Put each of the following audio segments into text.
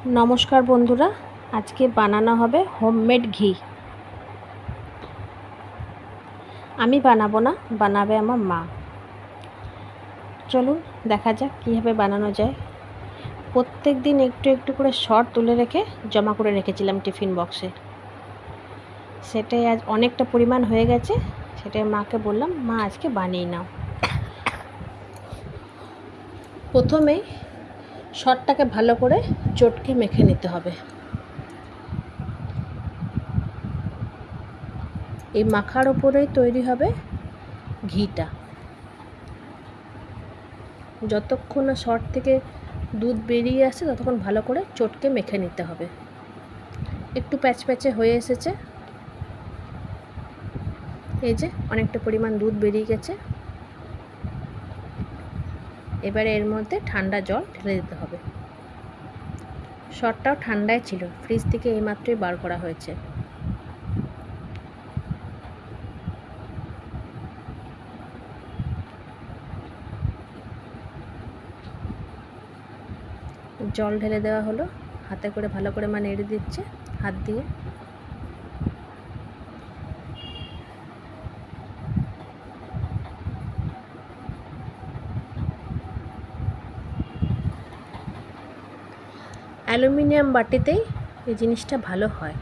नमस्कार बंधुरा आज के बनाना होबे होममेड घी। आमी बानाबो ना, बानाबे आमार मा। चलुन देखा जाक किभाबे बानानो जाय। प्रत्येक दिन एकटू एकटू करे शर्ट तुले रेखे जमा करे रेखेछिलाम टिफिन बक्से। सेटाई आज अनेकटा परिमाण हये गेछे, सेटाई माके बोललाम मा आजके बानिये नाओ। प्रथमेई शर्टटाके भालो करे चटके मेखे निते होबे। এই মাখার উপরেই তৈরি হবে ঘিটা। যতক্ষণ না শর্ট থেকে দুধ বেরিয়ে আসে ততক্ষণ ভালো করে চটকে মেখে নিতে হবে। একটু প্যাচপ্যাচে হয়ে এসেছে, এই যে অনেকটা পরিমাণ দুধ বেরিয়ে গেছে। এবারে এর মধ্যে ঠান্ডা জল ঢেলে দিতে হবে। শর্টটাও ঠান্ডায় ছিল, ফ্রিজ থেকে এইমাত্রই বার করা হয়েছে। জল ঢেলে দেওয়া হলো, হাতে করে ভালো করে নেড়ে দিচ্ছে হাত দিয়ে। অ্যালুমিনিয়াম বাটিতেই এই জিনিসটা ভালো হয়।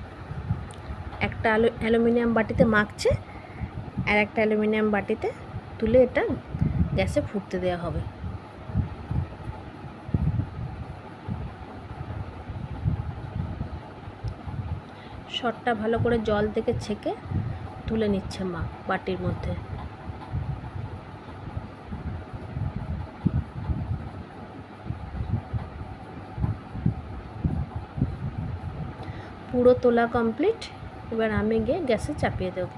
একটা অ্যালুমিনিয়াম বাটিতে মাখছে, আর একটা অ্যালুমিনিয়াম বাটিতে তুলে এটা গ্যাসে ফুটতে দেওয়া হবে। শর্টটা ভালো করে জল থেকে ছেঁকে তুলে নিচ্ছে মা বাটির মধ্যে। পুরো তোলা কমপ্লিট। এবার আমি গিয়ে গ্যাসে চাপিয়ে দেব।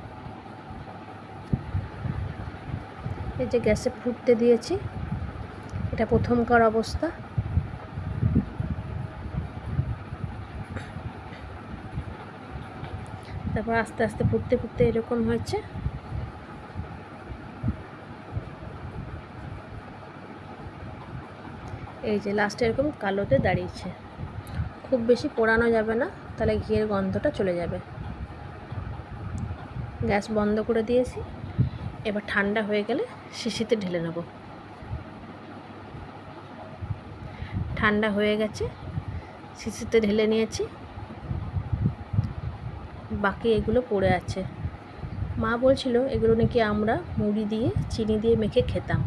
এই যে গ্যাসে ফুটতে দিয়েছি, এটা প্রথমকার অবস্থা। তারপর আস্তে আস্তে ফুটতে ফুটতে এরকম হয়েছে। এই যে লাস্টে এরকম কালোতে দাঁড়িয়েছে। খুব বেশি পোড়ানো যাবে না, তাহলে ঘিয়ের গন্ধটা চলে যাবে। গ্যাস বন্ধ করে দিয়েছি। এবার ঠান্ডা হয়ে গেলে শিশিতে ঢেলে নেব। ঠান্ডা হয়ে গেছে, শিশিতে ঢেলে নিয়েছি। বাকি এগুলো পড়ে আছে। মা বলছিল এগুলো নাকি আমরা মুড়ি দিয়ে চিনি দিয়ে মেখে খেতাম,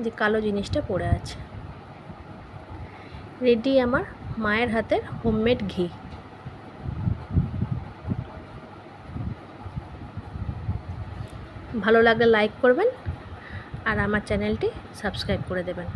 যে কালো জিনিসটা পড়ে আছে। রেডি আমার মায়ের হাতের হোমমেড ঘি। ভালো লাগলে লাইক করবেন আর আমার চ্যানেলটি সাবস্ক্রাইব করে দেবেন।